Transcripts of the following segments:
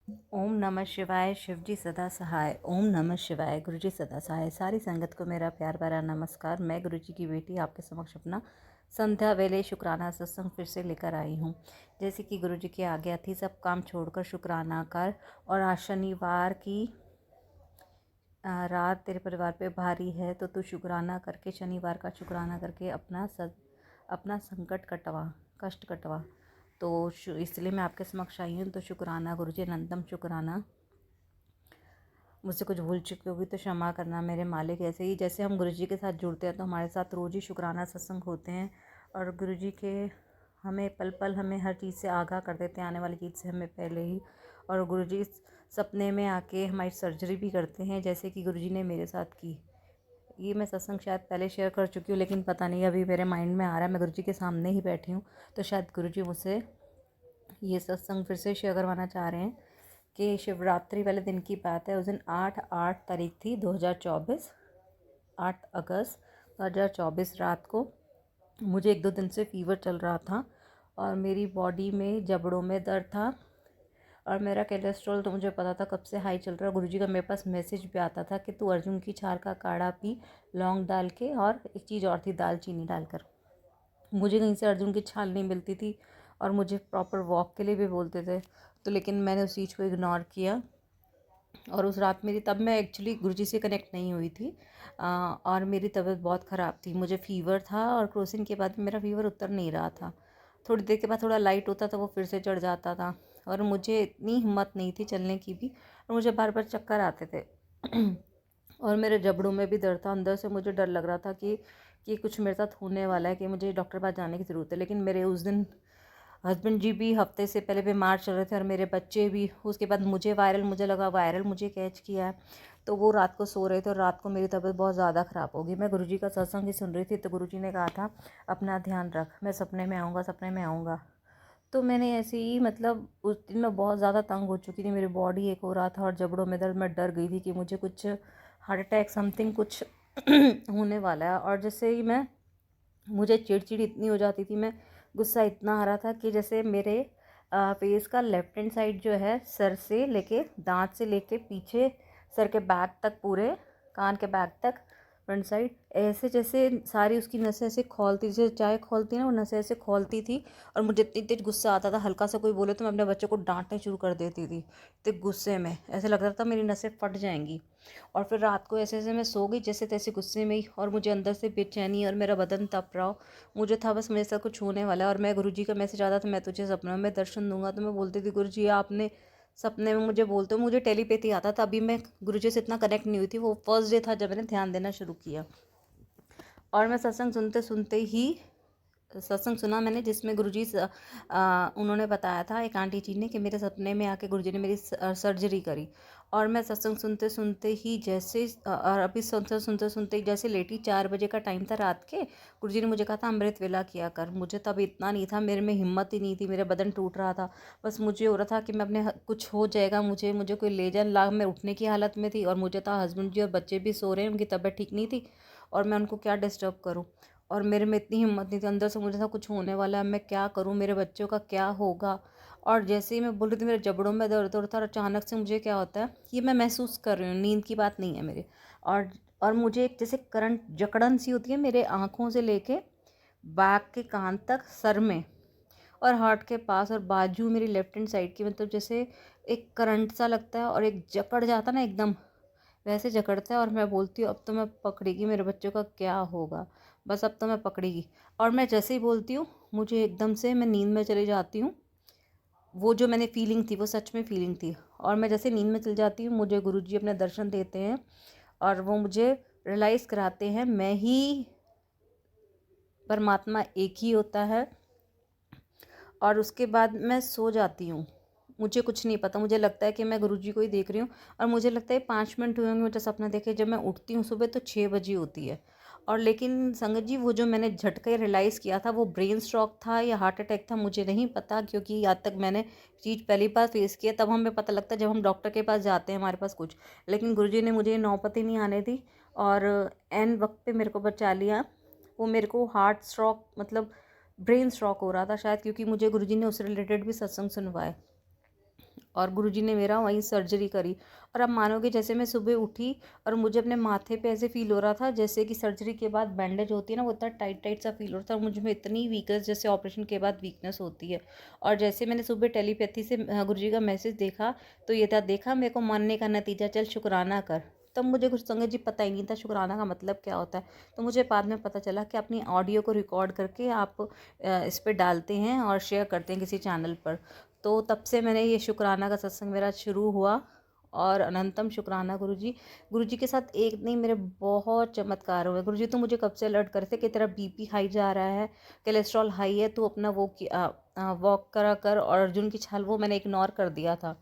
ओम नमः शिवाय। शिव जी सदा सहाय। ओम नमः शिवाय। गुरु जी सदा सहाय। सारी संगत को मेरा प्यार भरा नमस्कार। मैं गुरु जी की बेटी आपके समक्ष अपना संध्या वेले शुक्राना सत्संग फिर से लेकर आई हूँ। जैसे कि गुरु जी की आज्ञा थी, सब काम छोड़कर शुक्राना कर। और आज शनिवार की रात तेरे परिवार पे भारी है, तो तू शुक्राना करके, शनिवार का शुक्राना करके अपना संकट कटवा, कष्ट कटवा। तो इसलिए मैं आपके समक्ष आई हूँ। तो शुक्राना गुरुजी, अनंतम शुक्राना। मुझसे कुछ भूल चुकी होगी तो क्षमा करना मेरे मालिक। ऐसे ही जैसे हम गुरुजी के साथ जुड़ते हैं तो हमारे साथ रोज़ ही शुक्राना सत्संग होते हैं, और गुरुजी के हमें पल पल हमें हर चीज़ से आगाह कर देते हैं, आने वाली चीज़ से हमें पहले ही। और गुरुजी सपने में आके हमारी सर्जरी भी करते हैं, जैसे कि गुरुजी ने मेरे साथ की। ये मैं सत्संग शायद पहले शेयर कर चुकी हूँ, लेकिन पता नहीं अभी मेरे माइंड में आ रहा है। मैं गुरुजी के सामने ही बैठी हूँ, तो शायद गुरुजी मुझसे ये सत्संग फिर से शेयर करवाना चाह रहे हैं। कि शिवरात्रि वाले दिन की बात है। उस दिन 8 तारीख थी 2024, 8 अगस्त 2024 रात को। मुझे 1-2 दिन से फ़ीवर चल रहा था, और मेरी बॉडी में जबड़ों में दर्द था, और मेरा कोलेस्ट्रॉल तो मुझे पता था कब से हाई चल रहा है। गुरुजी का मेरे पास मैसेज भी आता था कि तू अर्जुन की छाल का काढ़ा पी, लौंग डाल के, और एक चीज़ और थी, दालचीनी डालकर। मुझे कहीं से अर्जुन की छाल नहीं मिलती थी, और मुझे प्रॉपर वॉक के लिए भी बोलते थे, तो लेकिन मैंने उस चीज़ को इग्नोर किया। और उस रात मेरी, तब मैं एक्चुअली गुरुजी से कनेक्ट नहीं हुई थी, और मेरी तबीयत बहुत ख़राब थी। मुझे फ़ीवर था, और क्रॉसिंग के बाद मेरा फ़ीवर उतर नहीं रहा था। थोड़ी देर के बाद थोड़ा लाइट होता था, वो फिर से चढ़ जाता था, और मुझे इतनी हिम्मत नहीं थी चलने की भी, और मुझे बार बार चक्कर आते थे। और मेरे जबड़ों में भी दर्द था। अंदर से मुझे डर लग रहा था कि कुछ मेरे साथ होने वाला है, कि मुझे डॉक्टर के पास जाने की ज़रूरत है। लेकिन मेरे उस दिन हस्बैंड जी भी हफ्ते से पहले बीमार चल रहे थे, और मेरे बच्चे भी। उसके बाद मुझे लगा वायरल मुझे कैच किया है, तो वो रात को सो रहे थे, और रात को मेरी तबीयत बहुत ज़्यादा ख़राब हो गई। मैं गुरुजी का सत्संग ही सुन रही थी, तो गुरुजी ने कहा था अपना ध्यान रख, मैं सपने में आऊँगा, सपने में आऊँगा। तो मैंने ऐसे ही, मतलब उस दिन मैं बहुत ज़्यादा तंग हो चुकी थी, मेरी बॉडी एक हो रहा था, और जबड़ों में दर्द। मैं डर गई थी कि मुझे कुछ हार्ट अटैक समथिंग कुछ होने वाला है। और जैसे ही मुझे चिड़चिड़ इतनी हो जाती थी, मैं गुस्सा इतना आ रहा था कि जैसे मेरे फेस का लेफ्ट हैंड साइड जो है, सर से लेके, दांत से लेके पीछे, सर के बैक तक, पूरे कान के बैक तक, फ्रंट साइड, ऐसे जैसे सारी उसकी नसें ऐसे खौलती, जैसे चाय खौलती है ना, वो नसें ऐसे खौलती थी। और मुझे इतनी तेज गुस्सा आता था, हल्का सा कोई बोले तो मैं अपने बच्चे को डांटने शुरू कर देती थी। तो गुस्से में ऐसे लगता था मेरी नसें फट जाएंगी। और फिर रात को ऐसे ऐसे मैं सो गई जैसे तैसे गुस्से में ही, और मुझे अंदर से बेचैनी, और मेरा बदन तप रहा हो। मुझे था बस मेरे साथ कुछ होने वाला है। और मैं, गुरुजी का मैसेज आता था, मैं तुझे सपनों में दर्शन दूंगा, तो मैं बोलती थी गुरुजी आपने सपने में मुझे बोलते हो। मुझे टेलीपैथी आता था, अभी मैं गुरुजी से इतना कनेक्ट नहीं हुई थी। वो फर्स्ट डे था जब मैंने ध्यान देना शुरू किया। और मैं सत्संग सुनते सुनते ही, सत्संग सुना मैंने जिसमें गुरुजी उन्होंने बताया था, एक आंटी जी ने, कि मेरे सपने में आके गुरुजी ने मेरी सर्जरी करी। और मैं सत्संग सुनते सुनते ही जैसे और अभी सुनते सुनते सुनते ही जैसे लेटी, 4 बजे का टाइम था रात के। गुरुजी ने मुझे कहा था अमृत वेला किया कर। मुझे तब इतना नहीं था, मेरे में हिम्मत ही नहीं थी, मेरा बदन टूट रहा था। बस मुझे हो रहा था कि मैं अपने कुछ हो जाएगा, मुझे मुझे कोई ले जाए ला। मैं उठने की हालत में थी, और मुझे था हस्बैंड जी और बच्चे भी सो रहे हैं, उनकी तबीयत ठीक नहीं थी, और मैं उनको क्या डिस्टर्ब करूँ। और मेरे में इतनी हिम्मत नहीं थी, अंदर से मुझे था कुछ होने वाला है, मैं क्या करूँ, मेरे बच्चों का क्या होगा। और जैसे ही मैं बोल रही थी, मेरे जबड़ों में दर्द हो रहा था, और अचानक से मुझे क्या होता है, ये मैं महसूस कर रही हूँ, नींद की बात नहीं है मेरे। और और मुझे एक जैसे करंट, जकड़न सी होती है मेरे आँखों से लेके बैक के कान तक, सर में, और हार्ट के पास, और बाजू मेरी लेफ्ट हैंड साइड की, मतलब जैसे एक करंट सा लगता है, और एक जकड़ जाता ना एकदम, वैसे जकड़ता है। और मैं बोलती हूँ अब तो मैं पकड़ेगी, मेरे बच्चों का क्या होगा, बस अब तो मैं पकड़ेगी। और मैं जैसे ही बोलती हूँ, मुझे एकदम से मैं नींद में चली जाती हूँ। वो जो मैंने फीलिंग थी, वो सच में फीलिंग थी। और मैं जैसे नींद में चली जाती हूँ, मुझे गुरुजी अपने दर्शन देते हैं, और वो मुझे रियलाइज़ कराते हैं मैं ही, परमात्मा एक ही होता है। और उसके बाद मैं सो जाती हूँ। मुझे कुछ नहीं पता, मुझे लगता है कि मैं गुरुजी को ही देख रही हूँ। और मुझे लगता है 5 मिनट हुए होंगे मुझे सपना देखे। जब मैं उठती हूँ सुबह तो 6 बजे होती है। और लेकिन संगत जी, वो जो मैंने झटके रियलाइज़ किया था, वो ब्रेन स्ट्रोक था या हार्ट अटैक था, मुझे नहीं पता, क्योंकि आज तक मैंने चीज़ पहली बार फेस किया। तब हमें पता लगता है जब हम डॉक्टर के पास जाते हैं, हमारे पास कुछ। लेकिन गुरुजी ने मुझे नौबत ही नहीं आने दी, और एन वक्त पे मेरे को बचा लिया। वो मेरे को हार्ट स्ट्रोक, मतलब ब्रेन स्ट्रोक हो रहा था शायद, क्योंकि मुझे गुरुजी ने उससे रिलेटेड भी सत्संग सुनवाए। और गुरुजी ने मेरा वहीं सर्जरी करी। और अब मानोगे, जैसे मैं सुबह उठी और मुझे अपने माथे पे ऐसे फील हो रहा था जैसे कि सर्जरी के बाद बैंडेज होती है ना, वो इतना टाइट टाइट सा फील हो रहा था। मुझ में इतनी वीकनेस, जैसे ऑपरेशन के बाद वीकनेस होती है। और जैसे मैंने सुबह टेलीपैथी से गुरुजी का मैसेज देखा, तो ये था, देखा मेरे को मानने का नतीजा, चल शुक्राना कर। तब मुझे कुछ संगत जी पता ही नहीं था शुक्राना का मतलब क्या होता है। तो मुझे बाद में पता चला कि अपनी ऑडियो को रिकॉर्ड करके आप इस पर डालते हैं और शेयर करते हैं किसी चैनल पर। तो तब से मैंने ये शुक्राना का सत्संग मेरा शुरू हुआ। और अनंतम शुक्राना गुरुजी के साथ एक नहीं, मेरे बहुत चमत्कार हुए। गुरुजी तो मुझे कब से अलर्ट करे थे कि तेरा बीपी हाई जा रहा है, कोलेस्ट्रॉल हाई है, तू अपना वो वॉक करा कर। और अर्जुन की छाल वो मैंने इग्नोर कर दिया था।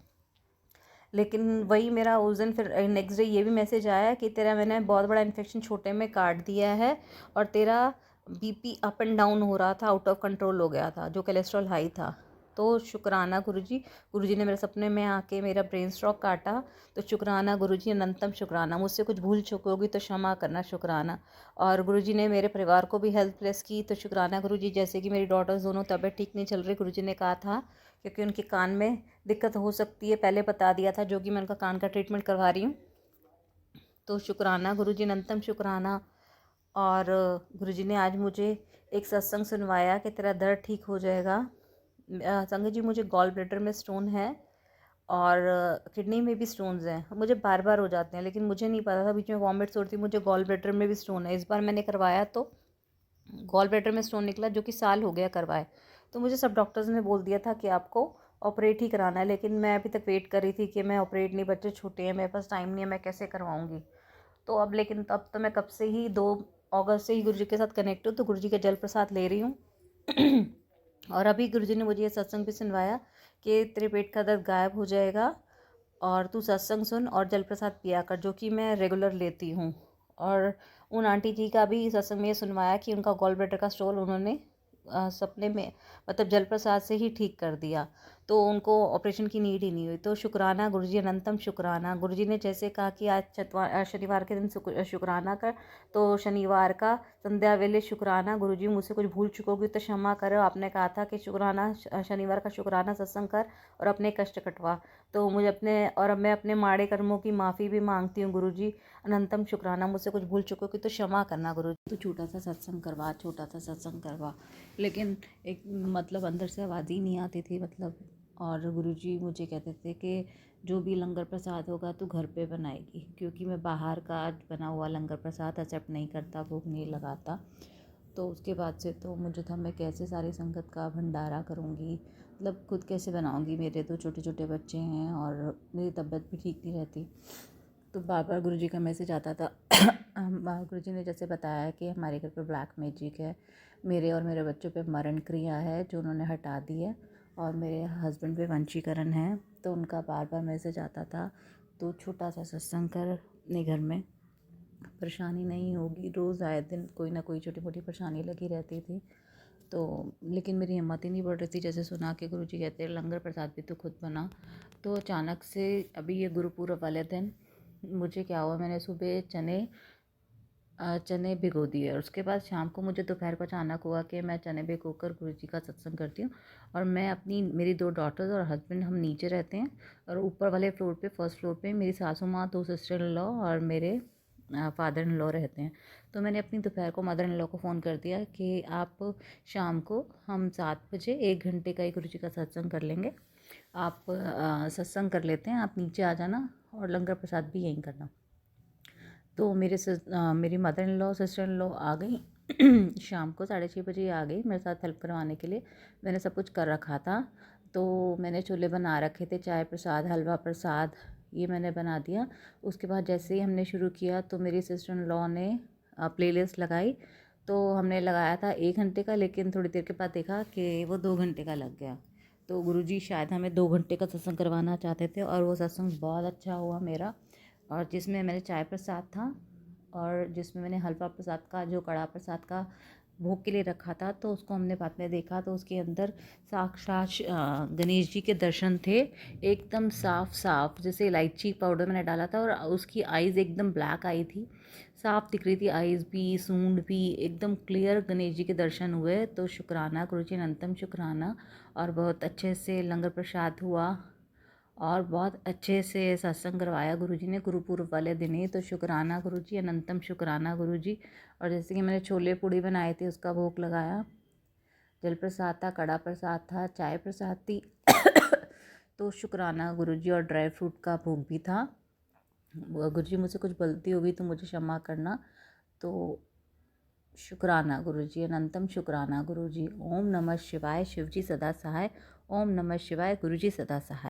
लेकिन वही मेरा उस दिन फिर नेक्स्ट डे ये भी मैसेज आया कि तेरा मैंने बहुत बड़ा इन्फेक्शन छोटे में काट दिया है, और तेरा बीपी अप एंड डाउन हो रहा था, आउट ऑफ कंट्रोल हो गया था, जो कोलेस्ट्रॉल हाई था। तो शुक्राना गुरुजी ने मेरे सपने में आके मेरा ब्रेन स्ट्रोक काटा। तो शुक्राना गुरुजी, अनंतम शुक्राना। मुझसे कुछ भूल चुकी होगी तो क्षमा करना, शुक्राना। और गुरुजी ने मेरे परिवार को भी हेल्प प्लेस की, तो शुक्राना गुरुजी। जैसे कि मेरी डॉटर्स दोनों तबीयत ठीक नहीं चल रही, गुरुजी ने कहा था क्योंकि उनके कान में दिक्कत हो सकती है, पहले बता दिया था, जो कि मैं उनका कान का ट्रीटमेंट करवा रही हूँ। तो शुक्राना गुरुजी, अनंतम शुक्राना। और गुरुजी ने आज मुझे एक सत्संग सुनवाया कि तेरा दर्द ठीक हो जाएगा। संगत जी, मुझे गॉल ब्लैडर में स्टोन है और किडनी में भी स्टोन्स हैं। मुझे बार बार हो जाते हैं, लेकिन मुझे नहीं पता था, बीच में वॉमिट्स होती थी। मुझे गॉल ब्लैडर में भी स्टोन है। इस बार मैंने करवाया तो गॉल ब्लैडर में स्टोन निकला, जो कि साल हो गया करवाए। तो मुझे सब डॉक्टर्स ने बोल दिया था कि आपको ऑपरेट ही कराना है, लेकिन मैं अभी तक वेट कर रही थी कि मैं ऑपरेट नहीं, बच्चे छोटे हैं, मेरे पास टाइम नहीं है, मैं कैसे करवाऊँगी। तो अब लेकिन तब तो मैं कब से ही 2 अगस्त से ही गुरुजी के साथ कनेक्ट हूँ, तो गुरुजी का जल प्रसाद ले रही हूँ। और अभी गुरुजी ने मुझे ये सत्संग भी सुनवाया कि तेरे पेट का दर्द गायब हो जाएगा और तू सत्संग सुन और जल प्रसाद पिया कर, जो कि मैं रेगुलर लेती हूँ। और उन आंटी जी का भी सत्संग में ये सुनवाया कि उनका गॉल ब्लैडर का स्टोन उन्होंने सपने में, मतलब जल प्रसाद से ही ठीक कर दिया, तो उनको ऑपरेशन की नीड ही नहीं हुई। तो शुक्राना गुरुजी, अनंतम शुक्राना। गुरुजी ने जैसे कहा कि आज शनिवार के दिन शुक्राना कर, तो शनिवार का संध्या वेले शुक्राना। गुरुजी, मुझसे कुछ भूल चुकोगी तो क्षमा करो। आपने कहा था कि शुक्राना, शनिवार का शुक्राना सत्संग कर और अपने कष्ट कटवा। तो मुझे अब मैं अपने माड़े कर्मों की माफ़ी भी मांगती हूँ गुरुजी, अनंतम शुक्राना। मुझसे कुछ भूल चुकोगी तो क्षमा करना गुरुजी। तो छोटा सा सत्संग करवा, छोटा सा सत्संग करवा, लेकिन एक मतलब अंदर से आवाज़ ही नहीं आती थी, मतलब। और गुरुजी मुझे कहते थे कि जो भी लंगर प्रसाद होगा तू घर पे बनाएगी, क्योंकि मैं बाहर का बना हुआ लंगर प्रसाद एक्सेप्ट नहीं करता, भोग नहीं लगाता। तो उसके बाद से तो मुझे था, मैं कैसे सारी संगत का भंडारा करूँगी, मतलब खुद कैसे बनाऊँगी। मेरे तो छोटे छोटे बच्चे हैं और मेरी तबीयत भी ठीक नहीं रहती। तो बार बार गुरुजी का मैसेज आता था। गुरुजी ने जैसे बताया कि हमारे घर पे ब्लैक मैजिक है, मेरे और मेरे बच्चों पे मरण क्रिया है जो उन्होंने हटा दी है, और मेरे हस्बैंड पे वंशीकरण है। तो उनका बार बार मैसेज आता था, तो छोटा सा सत्संग कर, अपने घर में परेशानी नहीं होगी। रोज़ आए दिन कोई ना कोई छोटी मोटी परेशानी लगी रहती थी। तो लेकिन मेरी हिम्मत ही नहीं बढ़ रही थी। जैसे सुना कि गुरुजी कहते हैं लंगर प्रसाद भी तो खुद बना। तो अचानक से अभी ये गुरुपुरब वाले दिन मुझे क्या हुआ, मैंने सुबह चने भिगो दिए, और उसके बाद शाम को मुझे दोपहर को अचानक हुआ कि मैं चने भिगो कर गुरुजी का सत्संग करती हूँ। और मैं मेरी 2 डॉटर्स और हस्बैंड, हम नीचे रहते हैं, और ऊपर वाले फ्लोर पे, फर्स्ट फ्लोर पे मेरी सासू माँ, 2 सिस्टर इन लॉ और मेरे फादर इन लॉ रहते हैं। तो मैंने अपनी दोपहर को मदर इन लॉ को फ़ोन कर दिया कि आप शाम को हम 7 बजे 1 घंटे का ही गुरुजी का सत्संग कर लेंगे, आप सत्संग कर लेते हैं, आप नीचे आ जाना और लंगर प्रसाद भी यहीं करना। तो मेरी mother in law, sister in law आ गई। शाम को 6:30 बजे आ गई मेरे साथ हेल्प करवाने के लिए। मैंने सब कुछ कर रखा था, तो मैंने छोले बना रखे थे, चाय प्रसाद, हलवा प्रसाद, ये मैंने बना दिया। उसके बाद जैसे ही हमने शुरू किया तो मेरी सिस्टर इन लॉ ने प्लेलिस्ट लगाई। तो हमने लगाया था 1 घंटे का, लेकिन थोड़ी देर के बाद देखा कि वो 2 घंटे का लग गया। तो गुरुजी शायद हमें 2 घंटे का सत्संग करवाना चाहते थे, और वो सत्संग बहुत अच्छा हुआ मेरा। और जिसमें मैंने चाय प्रसाद था, और जिसमें मैंने हलवा प्रसाद का, जो कड़ा प्रसाद का भोग के लिए रखा था, तो उसको हमने बाद में देखा तो उसके अंदर साक्षात गणेश जी के दर्शन थे, एकदम साफ साफ, जैसे इलायची पाउडर मैंने डाला था, और उसकी आइज़ एकदम ब्लैक आई थी, साफ दिख रही थी आइज़ भी, सूंड भी, एकदम क्लियर गणेश जी के दर्शन हुए। तो शुक्राना गुरुजी, अनंतम शुक्राना। और बहुत अच्छे से लंगर प्रसाद हुआ, और बहुत अच्छे से सत्संग करवाया गुरुजी ने गुरुपुरब वाले दिन ही। तो शुक्राना गुरुजी, अनंतम शुक्राना गुरुजी। और जैसे कि मैंने छोले पूड़ी बनाए थे उसका भोग लगाया, जल प्रसाद था, कड़ा प्रसाद था, चाय प्रसाद थी तो शुक्राना गुरुजी। और ड्राई फ्रूट का भोग भी था। गुरुजी मुझसे कुछ गलती होगी तो मुझे क्षमा करना। तो शुक्राना गुरुजी, अनंतम शुक्राना गुरुजी। ओम नमः शिवाय, शिवजी सदा सहाय। ओम नमः शिवाय, गुरुजी सदा सहाय।